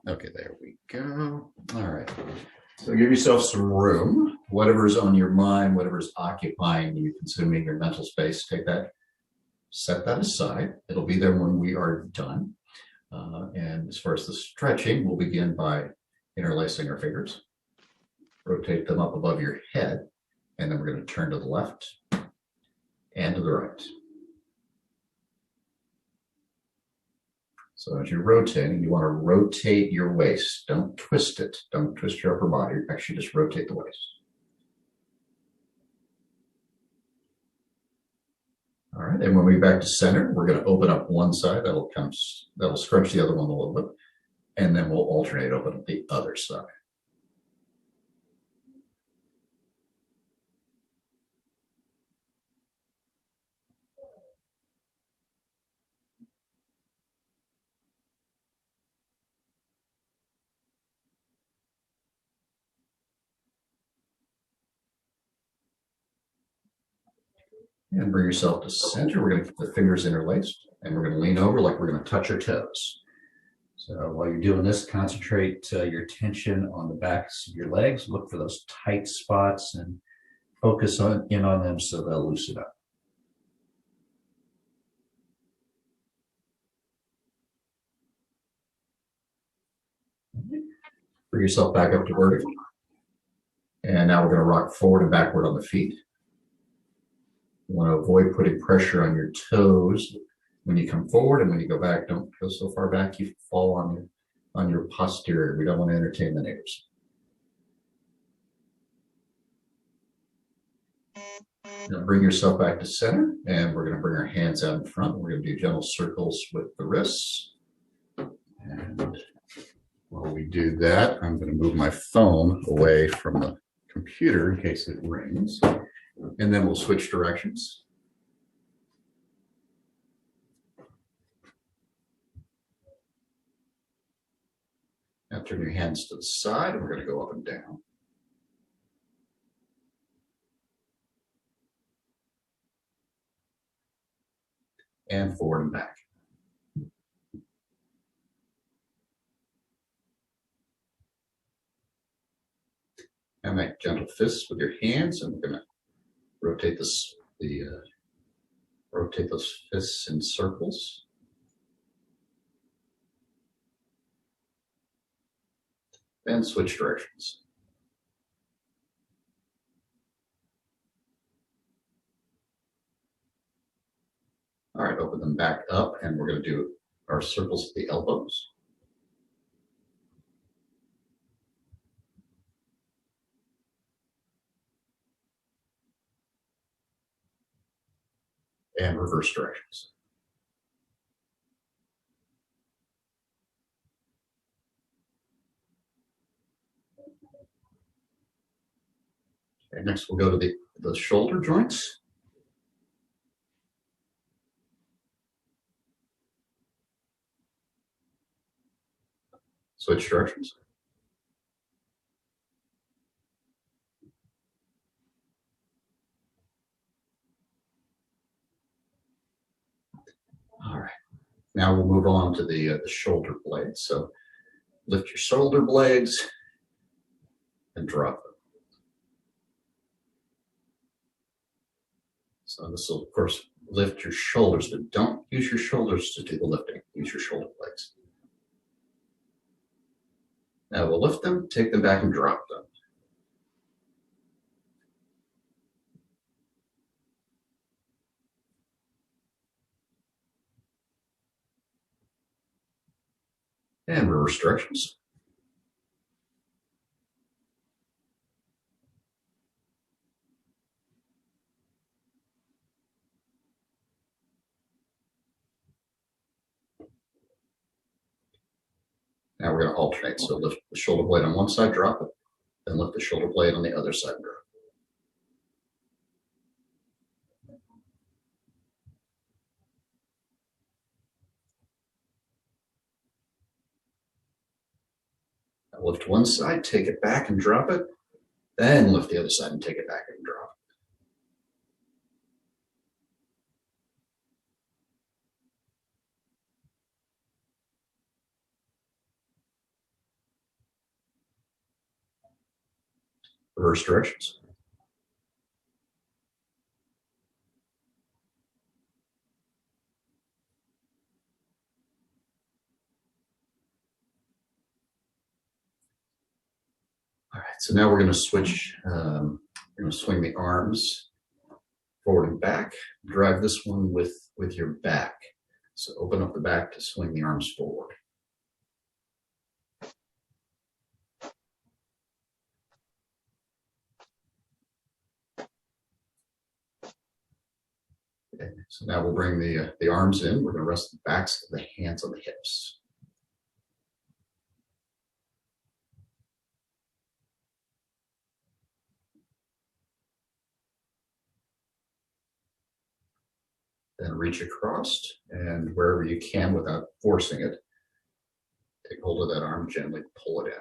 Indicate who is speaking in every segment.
Speaker 1: Okay, there we go. All right. So give yourself some room. Whatever's on your mind, whatever's occupying you, consuming your mental space, take that, set that aside. It'll be there when we are done. And as far as the stretching, we'll begin by interlacing our fingers. Rotate them up above your head, and then we're going to turn to the left and to the right. So as you're rotating, you want to rotate your waist. Don't twist it. Don't twist your upper body. Actually, just rotate the waist. All right, and when we back to center, we're going to open up one side. That'll scrunch the other one a little bit, and then we'll alternate open up the other side. And bring yourself to center. We're going to keep the fingers interlaced, and we're going to lean over like we're going to touch our toes. So while you're doing this, concentrate your attention on the backs of your legs. Look for those tight spots and focus in on them so they'll loosen up. Bring yourself back up to vertical. And now we're going to rock forward and backward on the feet. You want to avoid putting pressure on your toes when you come forward, and when you go back, don't go so far back you fall on your posterior. We don't want to entertain the neighbors. Now bring yourself back to center, and we're going to bring our hands out in front. We're going to do gentle circles with the wrists. And while we do that, I'm going to move my phone away from the computer in case it rings. And then we'll switch directions. Now turn your hands to the side, and we're going to go up and down. And forward and back. And make gentle fists with your hands, and we're going to rotate rotate those fists in circles. And switch directions. All right, open them back up, and we're going to do our circles at the elbows. And reverse directions. Okay, next we'll go to the shoulder joints. Switch directions. All right. Now we'll move on to the shoulder blades. So lift your shoulder blades and drop them. So this will, of course, lift your shoulders, but don't use your shoulders to do the lifting. Use your shoulder blades. Now we'll lift them, take them back, and drop them. And reverse directions. Now we're going to alternate. So lift the shoulder blade on one side, drop it, then lift the shoulder blade on the other side, drop it. Now lift one side, take it back and drop it, then lift the other side and take it back and drop it. Reverse directions. All right, so now we're going to switch. We're going to swing the arms forward and back. Drive this one with your back. So open up the back to swing the arms forward. Okay, so now we'll bring the arms in. We're going to rest the backs of the hands on the hips. Then reach across, and wherever you can without forcing it, take hold of that arm, gently pull it in.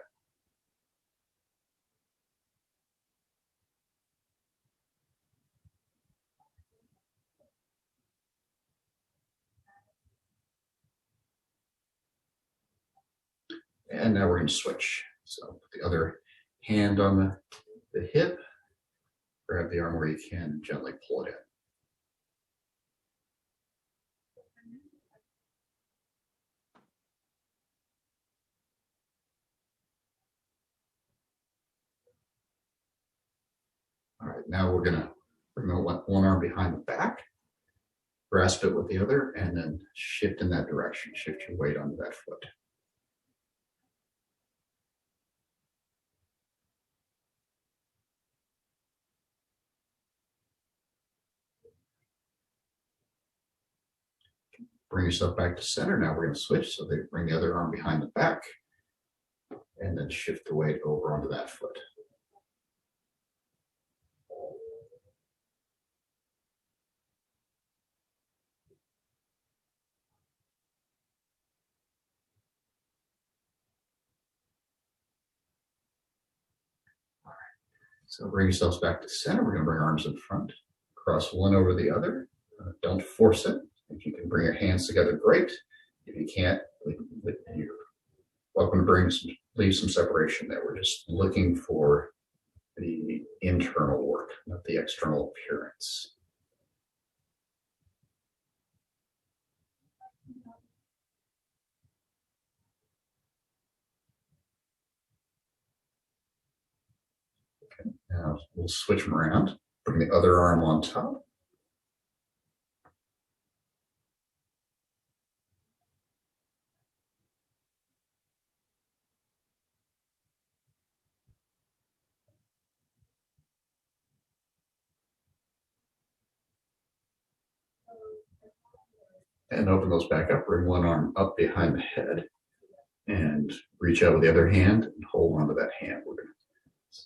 Speaker 1: And now we're going to switch. So put the other hand on the hip, grab the arm where you can, and gently pull it in. All right, now we're going to bring one arm behind the back, grasp it with the other, and then shift in that direction. Shift your weight onto that foot. Bring yourself back to center. Now we're going to switch. So they bring the other arm behind the back, and then shift the weight over onto that foot. So bring yourselves back to center. We're going to bring arms in front, cross one over the other. Don't force it. If you can bring your hands together, great. If you can't, you're welcome to leave some separation there. We're just looking for the internal work, not the external appearance. Okay, now we'll switch them around. Bring the other arm on top. And open those back up. Bring one arm up behind the head and reach out with the other hand and hold onto that hand. We're going to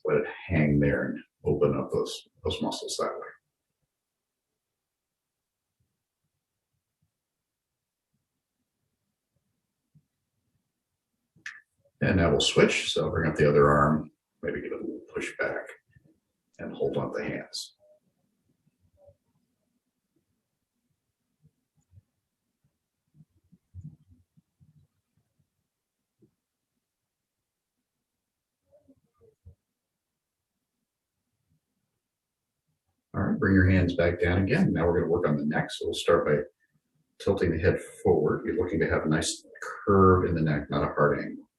Speaker 1: let it hang there and open up those muscles that way. And now we'll switch. So bring up the other arm, maybe give it a little push back and hold on the hands. All right, bring your hands back down again. Now we're going to work on the neck. So we'll start by tilting the head forward. You're looking to have a nice curve in the neck, not a hard angle.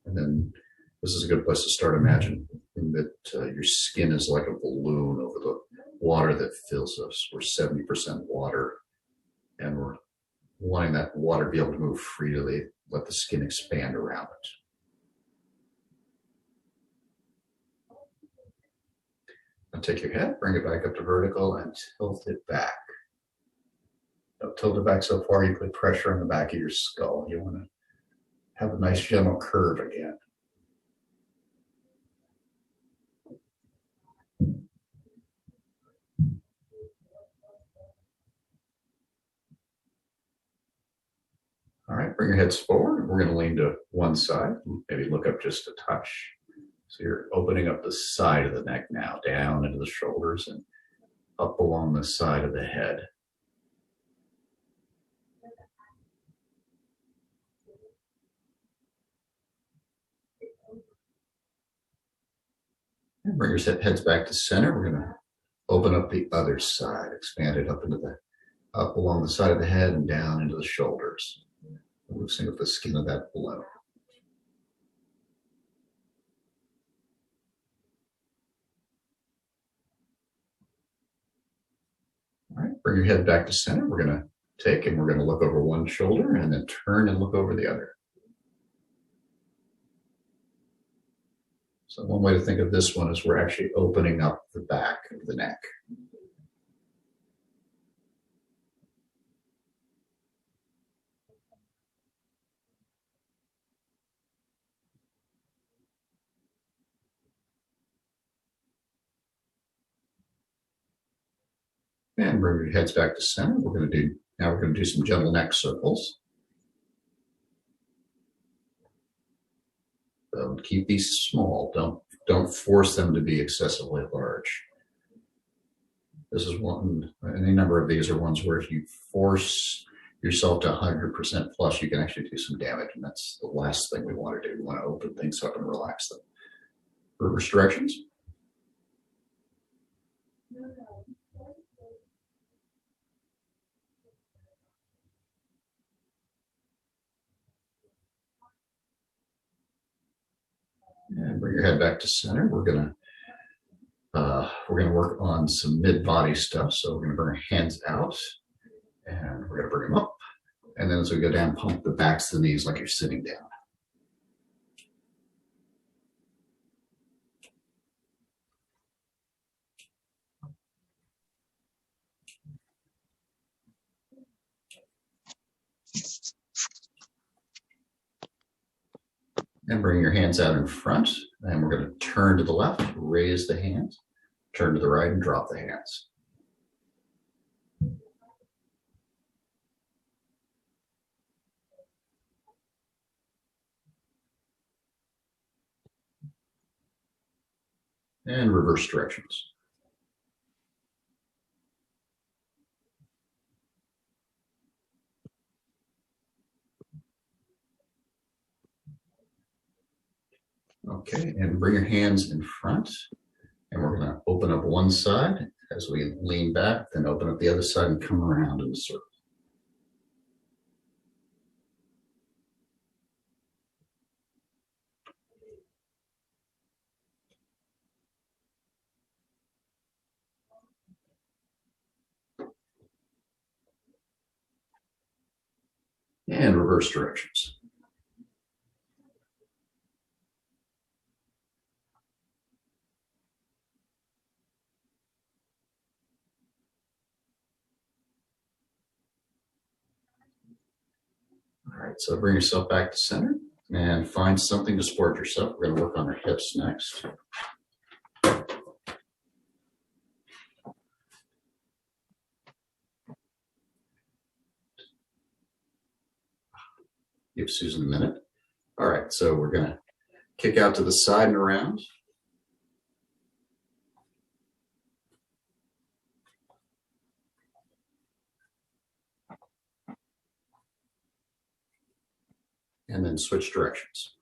Speaker 1: And then this is a good place to start. Imagine that your skin is like a balloon over the water that fills us. We're 70% water, and we're wanting that water to be able to move freely, let the skin expand around it. Now take your head, bring it back up to vertical, and tilt it back. Don't tilt it back so far you put pressure on the back of your skull. You want to have a nice gentle curve again. All right, bring your heads forward. We're going to lean to one side, maybe look up just a touch. So you're opening up the side of the neck now, down into the shoulders and up along the side of the head. And bring your heads back to center. We're going to open up the other side, expand it up into up along the side of the head and down into the shoulders, loosening up the skin of that balloon. All right, bring your head back to center. We're going to take and we're going to look over one shoulder and then turn and look over the other. So one way to think of this one is we're actually opening up the back of the neck. And bring your heads back to center. We're going to do some gentle neck circles. So keep these small. Don't force them to be excessively large. This is one. Any number of these are ones where if you force yourself to 100% plus, you can actually do some damage, and that's the last thing we want to do. We want to open things up and relax them. Reverse directions. And bring your head back to center. We're gonna work on some mid-body stuff. So we're gonna bring our hands out, and we're gonna bring them up. And then as we go down, pump the backs of the knees like you're sitting down. And bring your hands out in front, and we're going to turn to the left, raise the hands, turn to the right, and drop the hands. And reverse directions. Okay, and bring your hands in front, and we're going to open up one side as we lean back, then open up the other side and come around in a circle. And reverse directions. All right, so bring yourself back to center and find something to support yourself. We're going to work on our hips next. Give Susan a minute. All right, so we're going to kick out to the side and around. And then switch directions.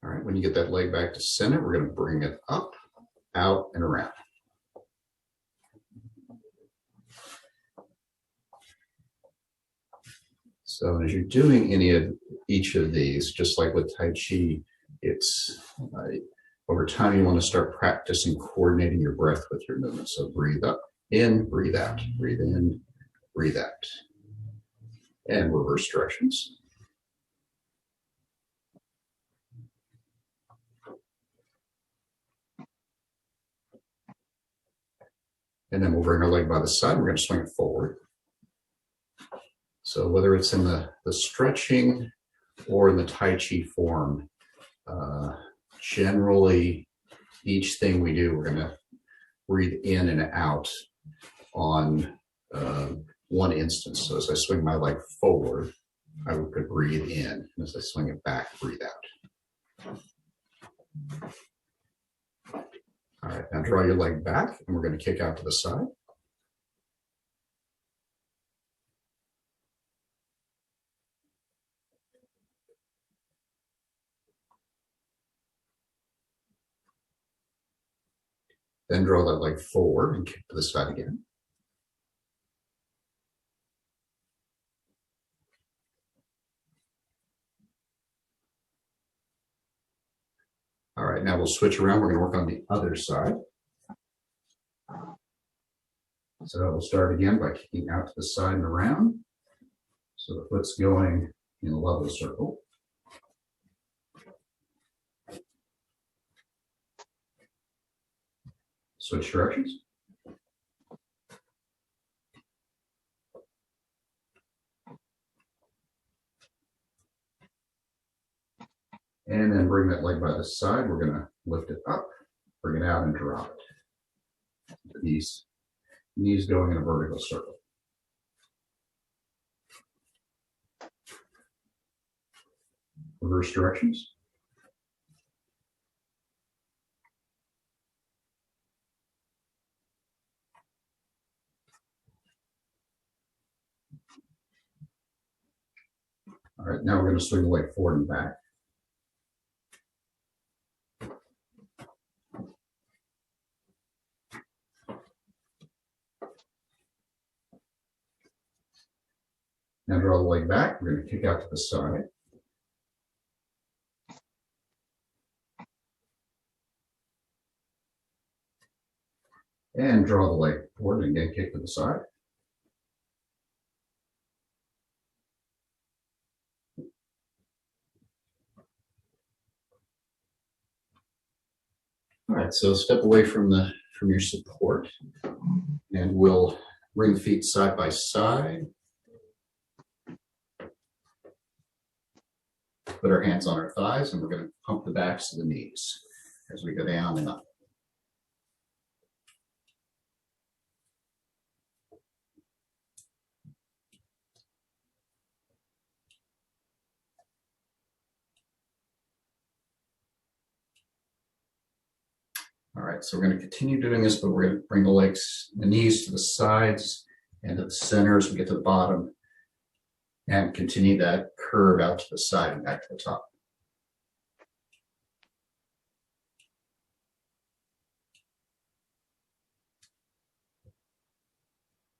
Speaker 1: All right, when you get that leg back to center, we're going to bring it up, out, and around. So as you're doing each of these, just like with Tai Chi, it's over time you want to start practicing coordinating your breath with your movement. So breathe up, in, breathe out, breathe in, breathe out. And reverse directions. And then we'll bring our leg by the side. We're going to swing it forward. So whether it's in the stretching or in the Tai Chi form, generally each thing we do, we're going to breathe in and out on one instance. So as I swing my leg forward, I could breathe in. And as I swing it back, breathe out. All right, now draw your leg back, and we're going to kick out to the side. Then draw that leg forward and kick to the side again. All right, now we'll switch around. We're going to work on the other side. So we'll start again by kicking out to the side and around. So the foot's going in a level circle. Switch directions. And then bring that leg by the side. We're going to lift it up, bring it out, and drop it. The knees going in a vertical circle. Reverse directions. All right, now we're going to swing the leg forward and back. Now draw the leg back. We're going to kick out to the side. And draw the leg forward and again kick to the side. All right, so step away from your support, and we'll bring the feet side by side. Put our hands on our thighs, and we're going to pump the backs of the knees as we go down and up. All right, so we're going to continue doing this, but we're going to bring the knees to the sides and to the center as we get to the bottom, and continue that curve out to the side and back to the top.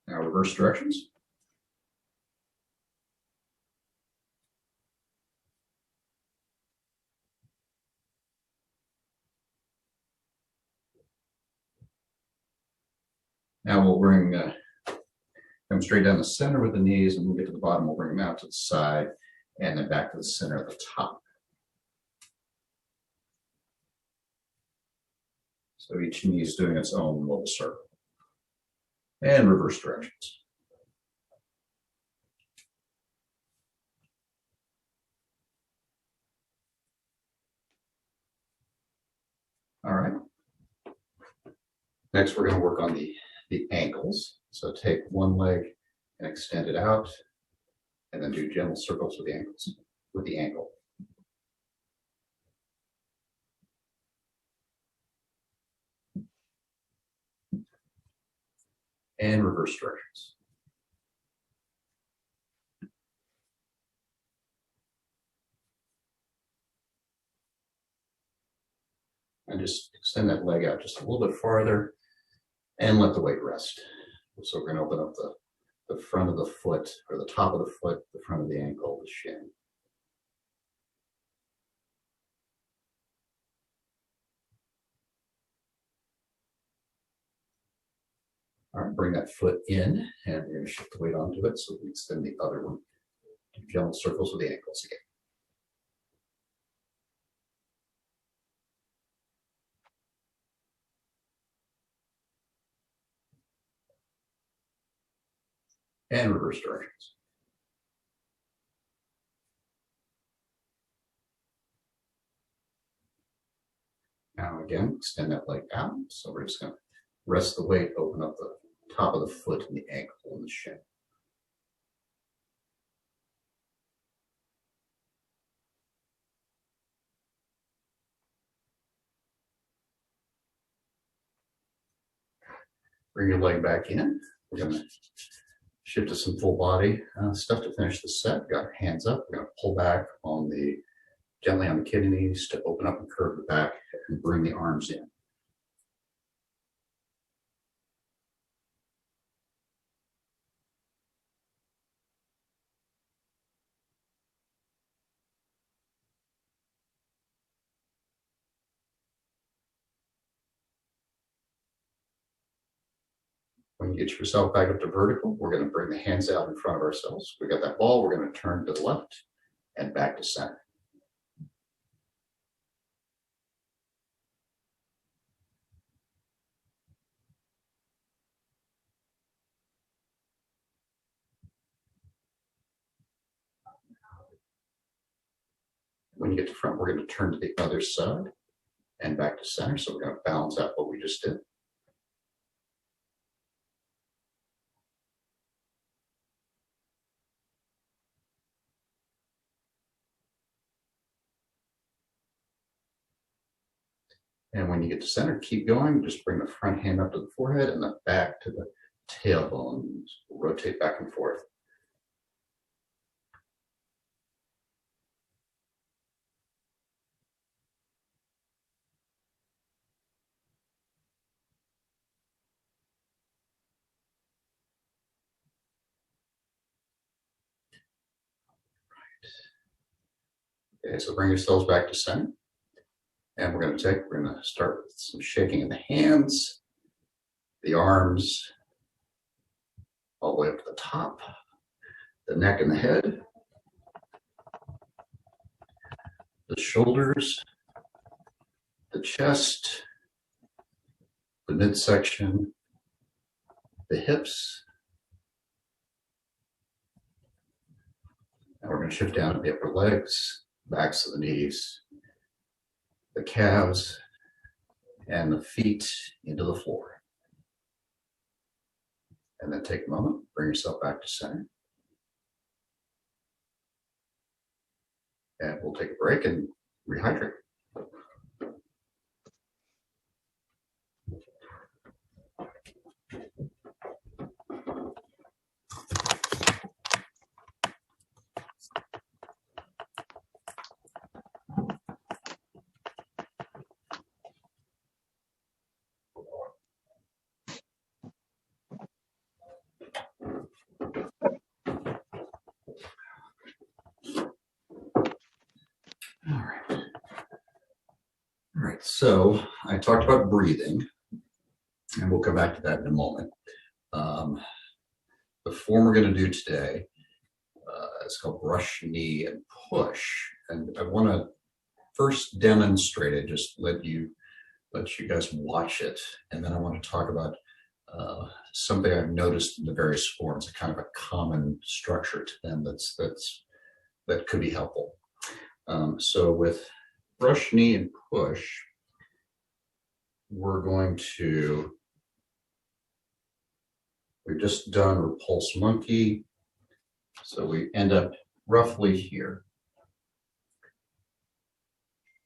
Speaker 1: Now reverse directions. Now we'll come straight down the center with the knees, and we'll get to the bottom. We'll bring them out to the side and then back to the center of the top. So each knee is doing its own little circle. And reverse directions. All right. Next, we're going to work on the ankles. So take one leg and extend it out, and then do gentle circles with the ankle. And reverse directions. And just extend that leg out just a little bit farther and let the weight rest. So we're going to open up the front of the foot, or the top of the foot, the front of the ankle, the shin. All right, bring that foot in, and we're going to shift the weight onto it so we extend the other one. Do gentle circles with the ankles again. And reverse directions. Now again, extend that leg out. So we're just going to rest the weight, open up the top of the foot and the ankle and the shin. Bring your leg back in. We're going to shift to some full body stuff to finish the set. Got our hands up. We're going to pull back gently on the kidneys to open up and curve the back and bring the arms in. When you get yourself back up to vertical, we're going to bring the hands out in front of ourselves. We got that ball, we're going to turn to the left and back to center. When you get to front, we're going to turn to the other side and back to center. So we're going to balance out what we just did. And when you get to center, keep going. Just bring the front hand up to the forehead and the back to the tailbone. Rotate back and forth. Okay, so bring yourselves back to center. And we're going to start with some shaking in the hands, the arms, all the way up to the top, the neck and the head, the shoulders, the chest, the midsection, the hips. And we're going to shift down to the upper legs, backs of the knees, the calves, and the feet into the floor. And then take a moment, bring yourself back to center. And we'll take a break and rehydrate. All right, so I talked about breathing, and we'll come back to that in a moment. The form we're going to do today is called brush, knee, and push. And I want to first demonstrate it, just let you guys watch it, and then I want to talk about something I've noticed in the various forms, a kind of a common structure to them that could be helpful. So with brush, knee, and push, we've just done repulse monkey. So we end up roughly here.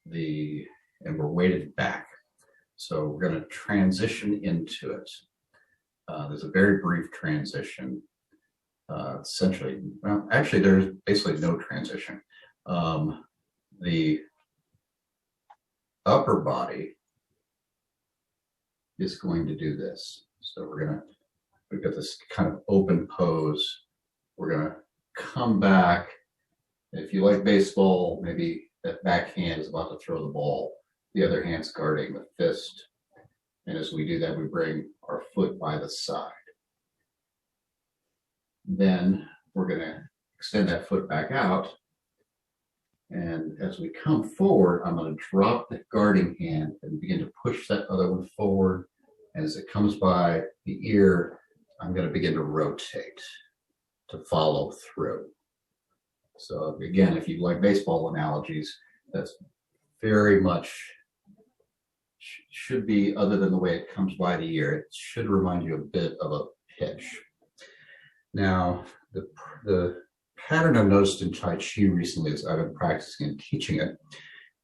Speaker 1: And we're weighted back. So we're going to transition into it. There's a very brief transition. Essentially, well, actually, there's basically no transition. The upper body is going to do this. So we've got this kind of open pose. We're going to come back. If you like baseball, maybe that back hand is about to throw the ball. The other hand's guarding the fist. And as we do that, we bring our foot by the side. Then we're going to extend that foot back out. And as we come forward, I'm going to drop the guarding hand and begin to push that other one forward. And as it comes by the ear, I'm going to begin to rotate to follow through. So again, if you like baseball analogies, that's very much should be, other than the way it comes by the ear, it should remind you a bit of a pitch. Now, the pattern I've noticed in Tai Chi recently, as I've been practicing and teaching it,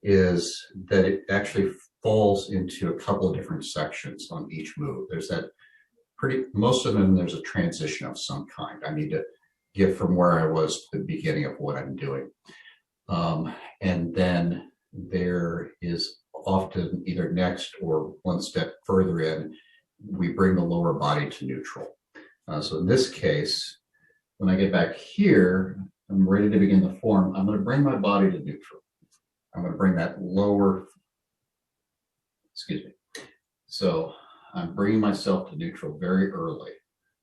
Speaker 1: is that it actually falls into a couple of different sections on each move. There's most of them, there's a transition of some kind. I need to get from where I was to the beginning of what I'm doing. And then there is often either next or one step further in, we bring the lower body to neutral. So in this case, when I get back here, I'm ready to begin the form. I'm going to bring my body to neutral. I'm going to bring that lower, excuse me. So I'm bringing myself to neutral very early.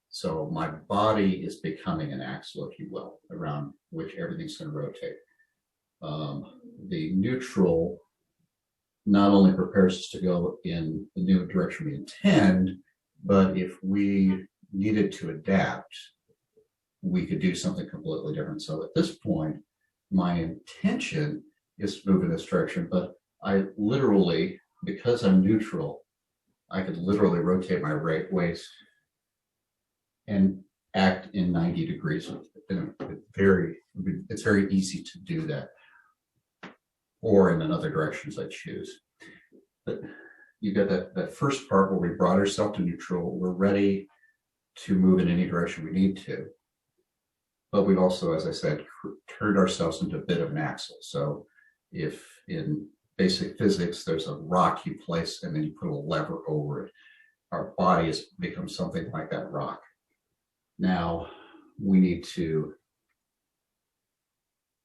Speaker 1: So my body is becoming an axle, if you will, around which everything's going to rotate. The neutral not only prepares us to go in the new direction we intend, but if we needed to adapt, we could do something completely different. So at this point, my intention is to move in this direction, but I literally, because I'm neutral, I could literally rotate my right waist and act in 90 degrees. It's very easy to do that, or in another directions I choose. But you got that first part where we brought ourselves to neutral. We're ready to move in any direction we need to. But we've also, as I said, turned ourselves into a bit of an axle. So if in basic physics, there's a rock you place and then you put a lever over it, our body has become something like that rock. Now we need to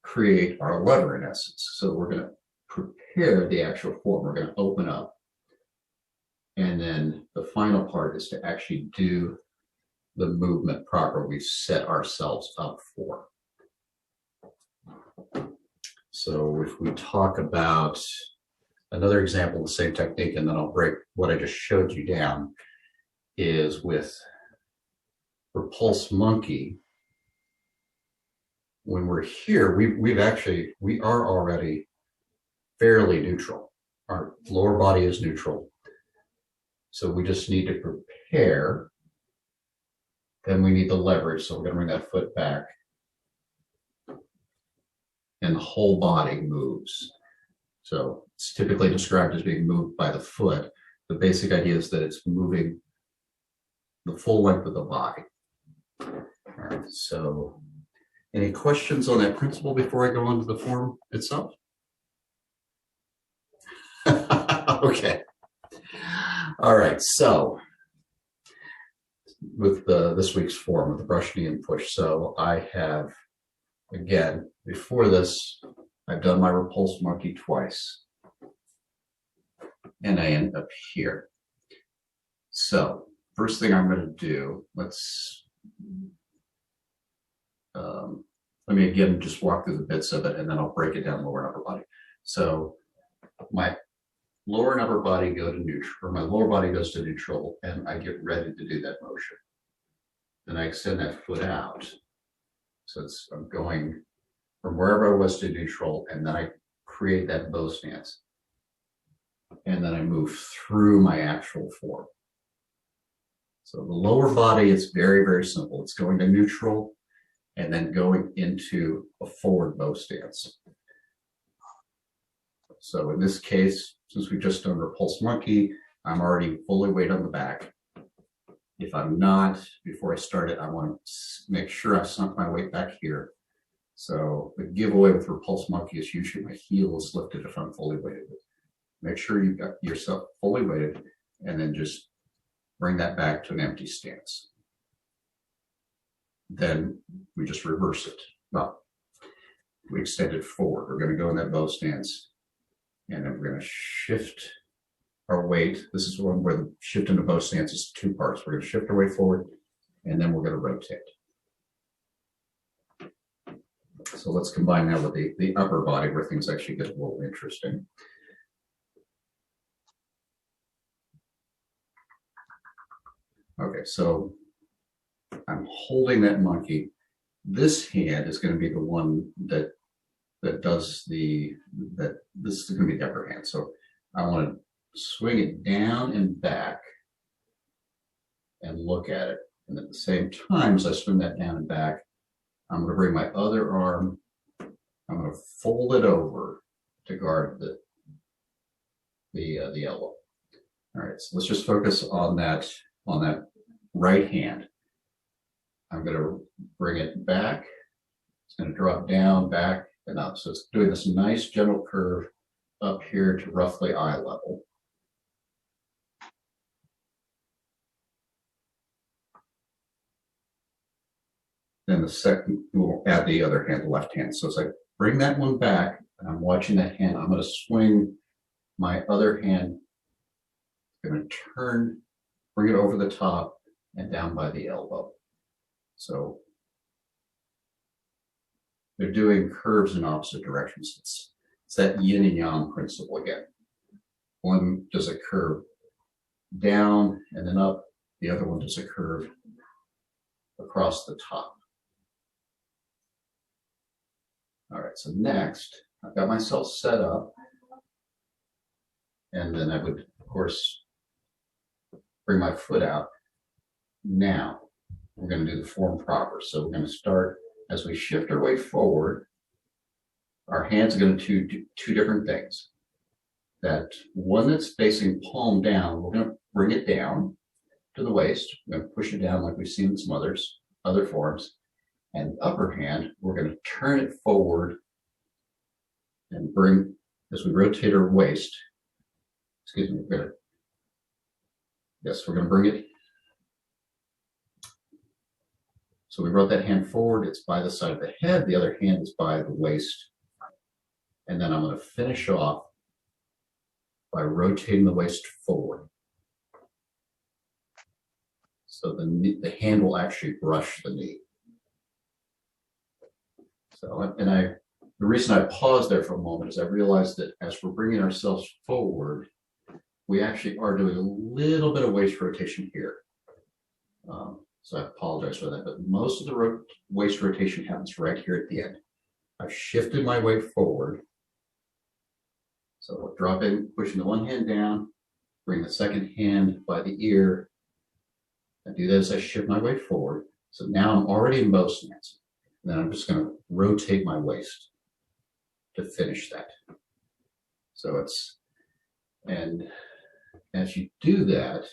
Speaker 1: create our lever in essence. So we're going to prepare the actual form. We're going to open up. And then the final part is to actually do the movement proper we set ourselves up for. So if we talk about another example of the same technique, and then I'll break what I just showed you down, is with repulse monkey. When we're here, we are already fairly neutral. Our lower body is neutral. So we just need to prepare. Then we need the leverage. So we're going to bring that foot back. And the whole body moves. So it's typically described as being moved by the foot. The basic idea is that it's moving the full length of the body. All right, so any questions on that principle before I go on to the form itself? Okay. All right, so with this week's form, with the brush, knee, and push. So I have, again, before this, I've done my repulse monkey twice. And I end up here. So first thing I'm going to do, let me again just walk through the bits of it, and then I'll break it down lower and upper body. So my lower and upper body go to neutral, or my lower body goes to neutral, and I get ready to do that motion. Then I extend that foot out. So I'm going from wherever I was to neutral, and then I create that bow stance. And then I move through my actual form. So the lower body is very, very simple. It's going to neutral and then going into a forward bow stance. So in this case, since we've just done repulse monkey, I'm already fully weight on the back. If I'm not, before I start it, I want to make sure I've sunk my weight back here. So the giveaway with repulse monkey is usually my heel is lifted if I'm fully weighted. Make sure you've got yourself fully weighted, and then just bring that back to an empty stance. Then we just reverse it. Well, we extend it forward. We're going to go in that bow stance, and then we're going to shift our weight. This is one where the shift into bow stance is two parts. We're going to shift our weight forward, and then we're going to rotate. So let's combine that with the upper body, where things actually get a little interesting. Okay, so I'm holding that monkey. This hand is going to be the one that does this is going to be the upper hand. So I want to swing it down and back and look at it. And at the same time as I swing that down and back, I'm going to bring my other arm, I'm going to fold it over to guard the elbow. All right, so let's just focus on that right hand. I'm going to bring it back. It's going to drop down, back, and up. So it's doing this nice gentle curve up here to roughly eye level. Then the second, we'll add the other hand, the left hand. So as I bring that one back, and I'm watching that hand, I'm going to swing my other hand. I'm going to turn bring it over the top and down by the elbow. So they're doing curves in opposite directions. It's that yin and yang principle again. One does a curve down and then up. The other one does a curve across the top. All right, so next, I've got myself set up. And then I would, of course, bring my foot out. Now, we're going to do the form proper. So we're going to start, as we shift our weight forward, our hands are going to do two different things. That one that's facing palm down, we're going to bring it down to the waist. We're going to push it down like we've seen in some other forms. And the upper hand, we're going to turn it forward and bring, as we rotate our waist, we're going to bring it. So we brought that hand forward. It's by the side of the head. The other hand is by the waist. And then I'm going to finish off by rotating the waist forward. So the hand will actually brush the knee. So, the reason I paused there for a moment is I realized that as we're bringing ourselves forward, we actually are doing a little bit of waist rotation here. So I apologize for that, but most of the waist rotation happens right here at the end. I've shifted my weight forward. So we'll drop in, pushing the one hand down, bring the second hand by the ear. I do that as I shift my weight forward. So now I'm already in bow stance. And then I'm just going to rotate my waist to finish that. So and as you do that,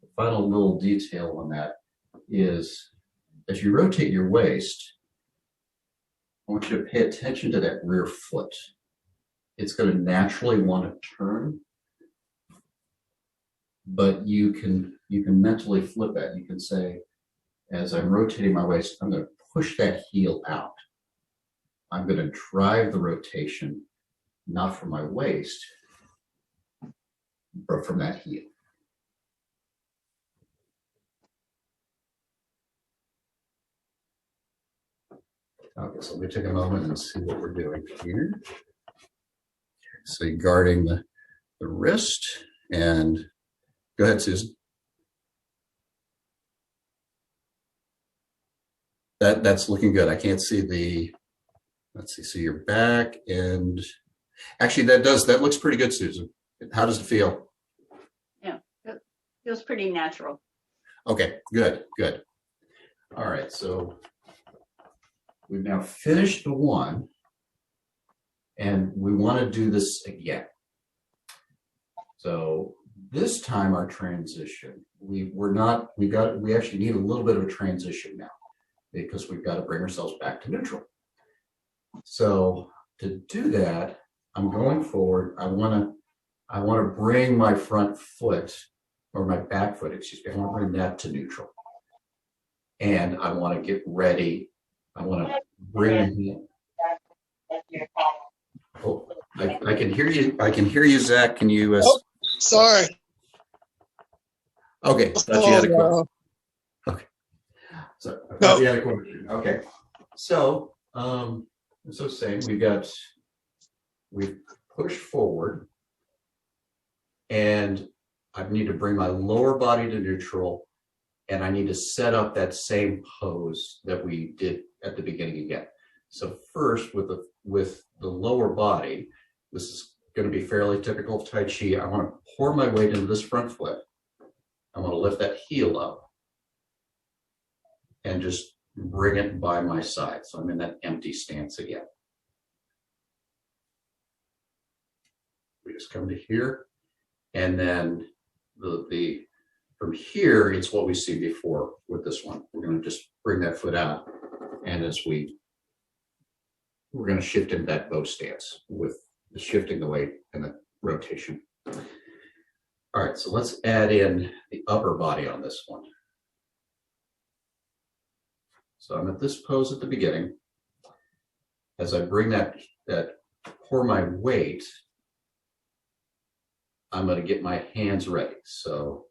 Speaker 1: the final little detail on that is as you rotate your waist, I want you to pay attention to that rear foot. It's going to naturally want to turn, but you can mentally flip that. You can say, as I'm rotating my waist, I'm going to push that heel out. I'm going to drive the rotation, not from my waist, but from that heel. Okay, so let me take a moment and see what we're doing here. So you're guarding the wrist, and go ahead, Susan. That's looking good. I can't see the, let's see, so your back, and actually that looks pretty good, Susan. How does it feel?
Speaker 2: Yeah, it feels pretty natural.
Speaker 1: Okay, good. All right, so we've now finished the one, and we want to do this again. So this time our transition, we actually need a little bit of a transition now, because we've got to bring ourselves back to neutral. So to do that, I'm going forward. I want to bring my front foot, or my back foot, excuse me. I want to bring that to neutral. And I want to get ready. I want to bring. Oh, I can hear you. I can hear you, Zach. Can you?
Speaker 3: Oh, sorry.
Speaker 1: Okay. Thought you had a question. Okay. So I thought you had a question. Okay. So same. We push forward, and I need to bring my lower body to neutral, and I need to set up that same pose that we did at the beginning again. So first, with the lower body, this is going to be fairly typical of Tai Chi. I want to pour my weight into this front foot. I want to lift that heel up and just bring it by my side. So I'm in that empty stance again. We just come to here, and then from here, it's what we see before with this one. We're going to just bring that foot out, and as we're going to shift into that bow stance with the shifting the weight and the rotation. All right, so let's add in the upper body on this one. So I'm at this pose at the beginning. As I bring that pour my weight, I'm going to get my hands ready. So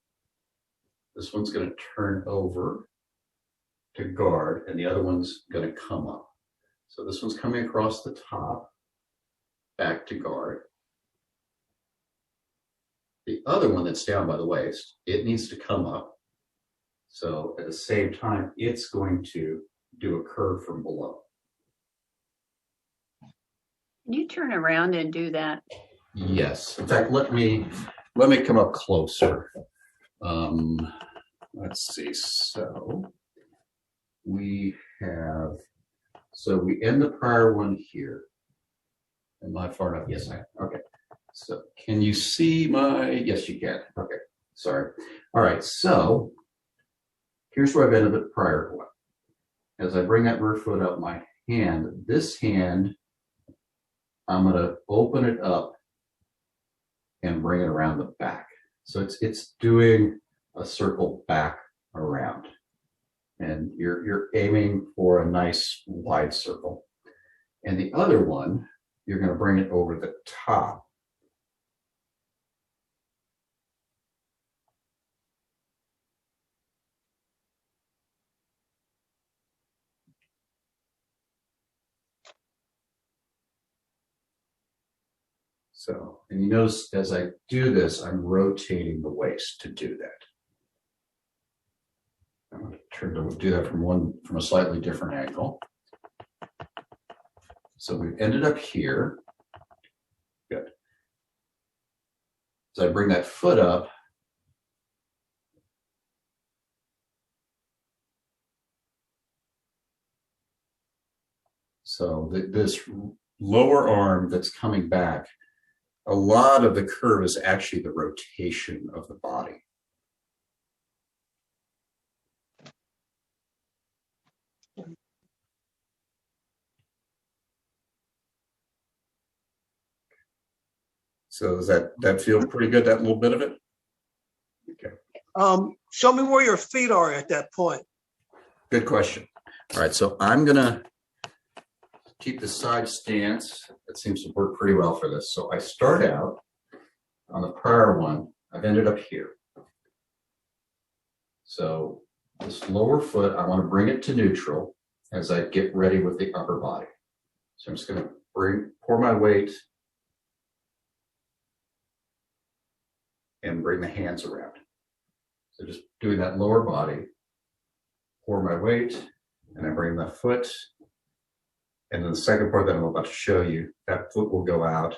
Speaker 1: this one's going to turn over to guard, and the other one's going to come up. So this one's coming across the top, back to guard. The other one that's down by the waist, it needs to come up. So at the same time, it's going to do a curve from below.
Speaker 2: Can you turn around and do that?
Speaker 1: Yes. In fact, let me come up closer. Let's see. So we end the prior one here. Am I far enough? Yes, I am. Okay. So can you see yes, you can. Okay. Sorry. All right. So here's where I've ended the prior one. As I bring that rear foot up, this hand, I'm going to open it up and bring it around the back. So it's doing a circle back around. And you're aiming for a nice wide circle. And the other one, you're going to bring it over the top. So, and you notice as I do this, I'm rotating the waist to do that. I'm going to try to do that from a slightly different angle. So we've ended up here. Good. As I bring that foot up, so this lower arm that's coming back, a lot of the curve is actually the rotation of the body. So does that feel pretty good, that little bit of it? Okay.
Speaker 3: Show me where your feet are at that point.
Speaker 1: Good question. All right, so I'm gonna keep the side stance. That seems to work pretty well for this. So I start out on the prior one, I've ended up here. So this lower foot, I want to bring it to neutral as I get ready with the upper body. So I'm just going to pour my weight and bring the hands around. So just doing that lower body, pour my weight, and I bring the foot. And then the second part that I'm about to show you, that foot will go out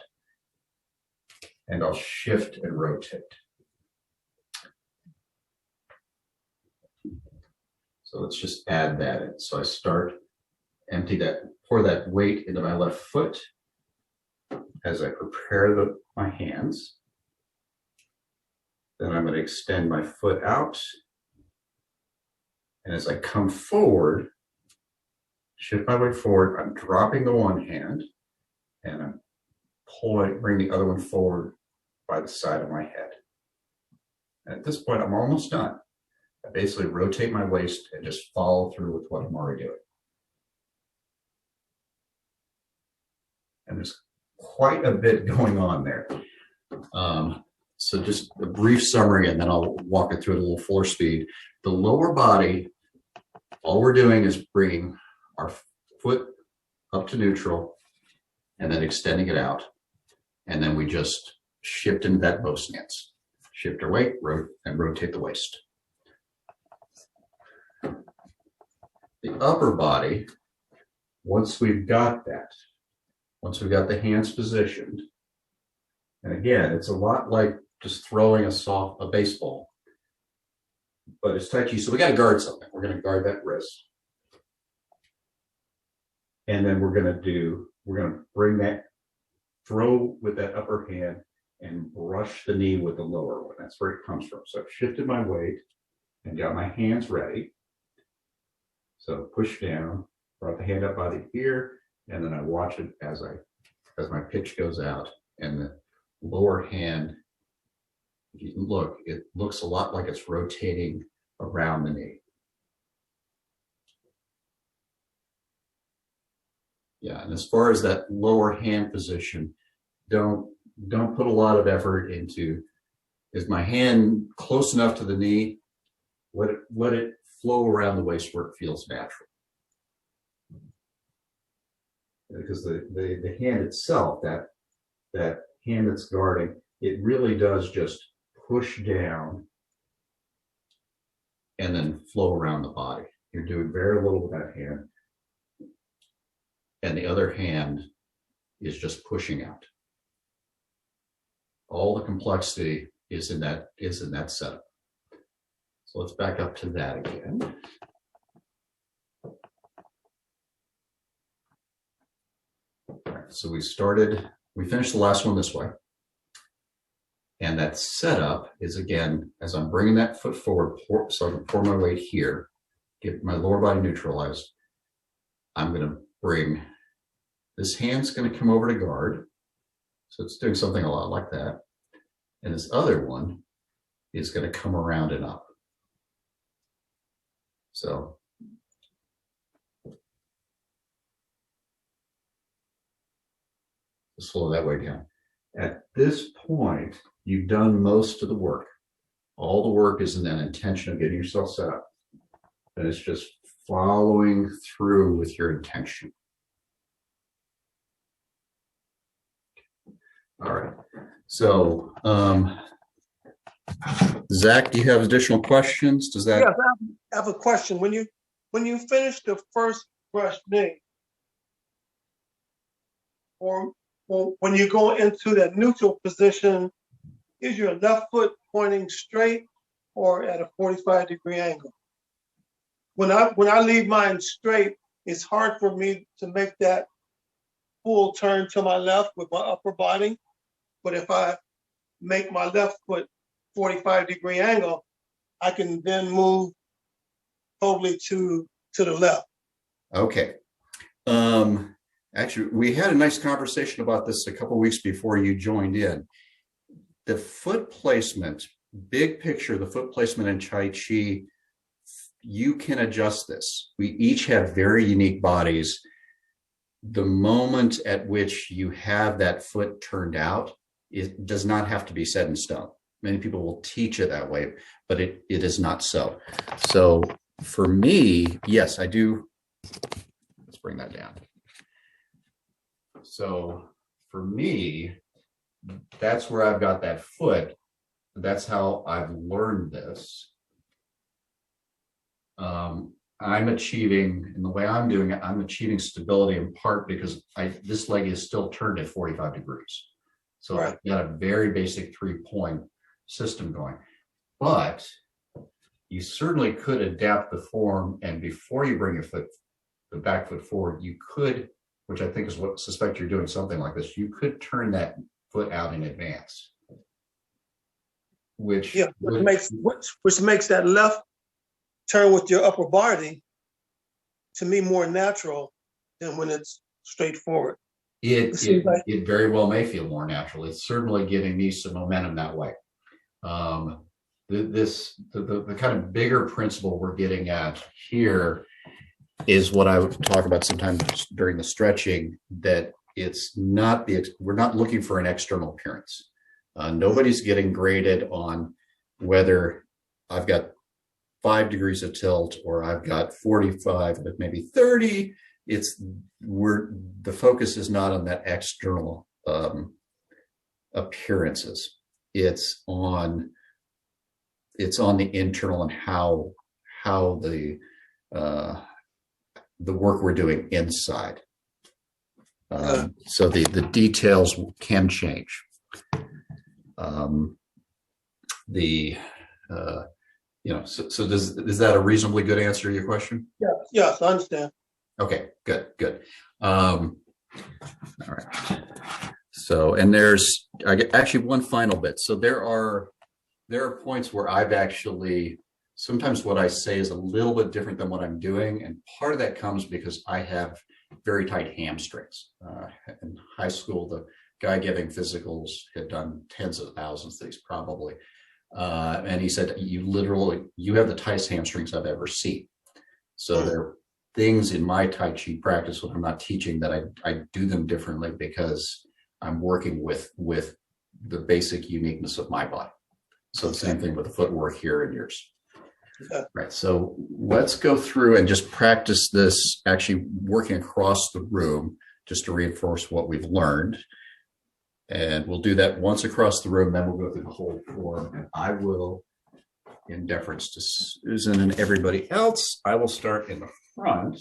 Speaker 1: and I'll shift and rotate. So let's just add that in. So I start, pour that weight into my left foot as I prepare my hands. Then I'm going to extend my foot out. And as I come forward, shift my weight forward, I'm dropping the one hand and I'm bring the other one forward by the side of my head. And at this point, I'm almost done. I basically rotate my waist and just follow through with what I'm already doing. And there's quite a bit going on there. So just a brief summary, and then I'll walk it through at a little fuller speed. The lower body, all we're doing is bringing our foot up to neutral and then extending it out. And then we just shift into that bow stance. Shift our weight, and rotate the waist. The upper body, once we've got the hands positioned, and again, it's a lot like just throwing a baseball, but it's Tai Chi, so we got to guard something. We're going to guard that wrist. And then we're going to bring that, throw with that upper hand and brush the knee with the lower one. That's where it comes from. So I've shifted my weight and got my hands ready. So push down, brought the hand up by the ear, and then I watch it as my pitch goes out, and the lower hand, if you look, it looks a lot like it's rotating around the knee. Yeah, and as far as that lower hand position, don't don't put a lot of effort into, is my hand close enough to the knee? Let it flow around the waist where it feels natural. Because the hand itself, that hand that's guarding, it really does just push down and then flow around the body. You're doing very little with that hand. And the other hand is just pushing out. All the complexity is in that setup. So let's back up to that again. All right, so we finished the last one this way. And that setup is, again, as I'm bringing that foot forward, so I can pour my weight here, get my lower body neutralized, I'm going to bring, this hand's going to come over to guard. So it's doing something a lot like that. And this other one is going to come around and up. So slow that way down. At this point, you've done most of the work. All the work is in that intention of getting yourself set up. And it's just following through with your intention. All right. So, Zach, do you have additional questions? Does that?
Speaker 3: Yes, I have a question. When you finish the first brush knee, or when you go into that neutral position, is your left foot pointing straight or at a 45-degree angle? When I leave mine straight, it's hard for me to make that full turn to my left with my upper body. But if I make my left foot 45-degree angle, I can then move totally to the left.
Speaker 1: Okay. Actually, we had a nice conversation about this a couple of weeks before you joined in. The foot placement, big picture, the foot placement in Tai Chi, you can adjust this. We each have very unique bodies. The moment at which you have that foot turned out, it does not have to be set in stone. Many people will teach it that way, but it is not so. So for me, yes, I do. Let's bring that down. So for me, that's where I've got that foot. That's how I've learned this. I'm achieving, in the way I'm doing it, I'm achieving stability in part because this leg is still turned at 45 degrees. So right. I've got a very basic 3-point system going. But you certainly could adapt the form, and before you bring the back foot forward, you could, which I think is what I suspect you're doing something like this, you could turn that foot out in advance. Which makes that left turn with your upper body, to me, more natural than when it's straightforward. It very well may feel more natural. It's certainly giving me some momentum that way. The kind of bigger principle we're getting at here is what I would talk about sometimes during the stretching, that it's not we're not looking for an external appearance. Nobody's getting graded on whether I've got 5 degrees of tilt or I've got 45, but maybe 30. The focus is not on that external appearances. It's on the internal and how the work we're doing inside. So the details can change. Is that a reasonably good answer to your question?
Speaker 3: Yes, I understand.
Speaker 1: Okay, good. All right. So, and there's actually one final bit. So there are points where I've actually, sometimes what I say is a little bit different than what I'm doing. And part of that comes because I have very tight hamstrings. In high school, the guy giving physicals had done tens of thousands of these probably. And he said, you have the tightest hamstrings I've ever seen. So there are things in my Tai Chi practice when I'm not teaching that I do them differently because I'm working with the basic uniqueness of my body. So the same thing with the footwork here and yours.
Speaker 3: Yeah.
Speaker 1: Right. So let's go through and just practice this, actually working across the room just to reinforce what we've learned. And we'll do that once across the room, then we'll go through the whole form. And I will, in deference to Susan and everybody else, I will start in the front,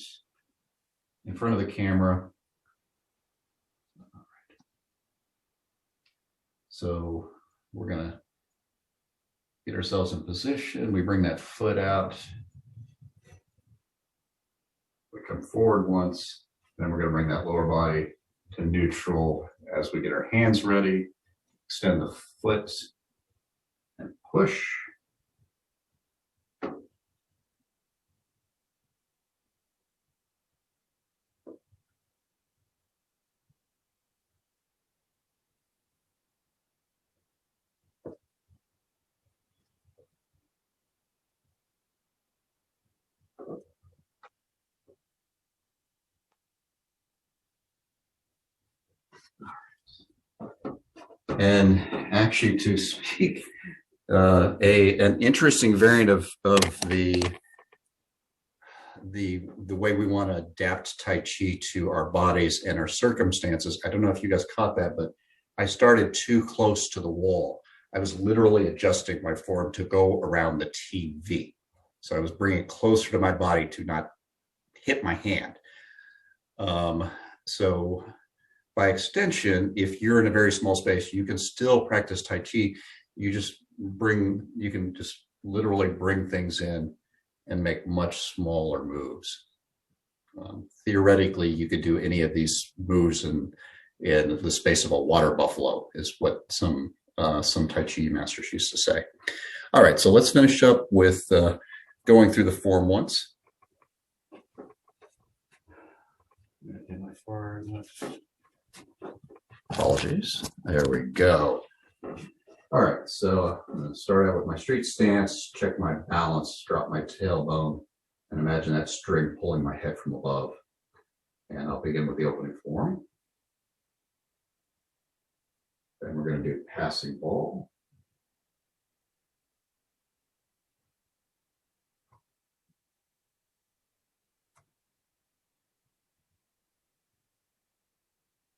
Speaker 1: in front of the camera. So we're going to get ourselves in position. We bring that foot out. We come forward once, then we're going to bring that lower body to neutral as we get our hands ready. Extend the foot and push. And actually, to speak an interesting variant of the way we want to adapt Tai Chi to our bodies and our circumstances. I don't know if you guys caught that, but I started too close to the wall. I was literally adjusting my form to go around the TV. So I was bringing it closer to my body to not hit my hand. So by extension, if you're in a very small space, you can still practice Tai Chi. You can just literally bring things in and make much smaller moves. Theoretically, you could do any of these moves in the space of a water buffalo, is what some Tai Chi masters used to say. All right, so let's finish up with going through the form once. Am I far enough? Apologies. There we go. All right, so I'm going to start out with my street stance, check my balance, drop my tailbone, and imagine that string pulling my head from above. And I'll begin with the opening form. Then we're going to do passing ball.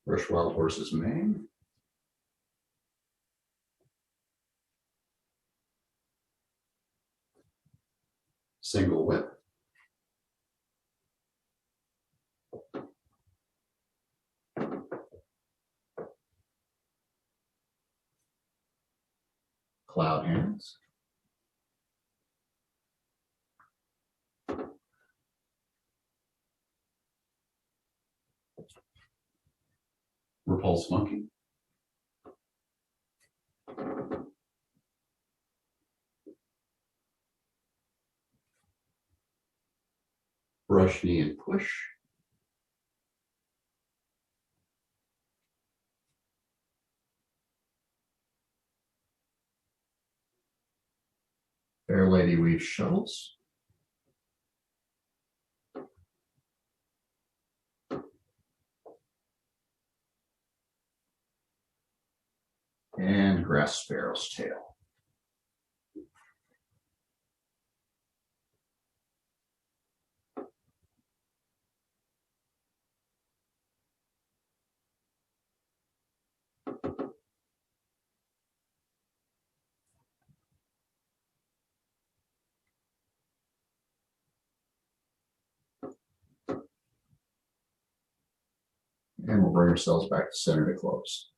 Speaker 1: Brush wild horse's mane. Single whip. Cloud hands. Repulse monkey. Brush knee and push. Fair lady weave shuttles. And grass sparrow's tail. And we'll bring ourselves back to center to close.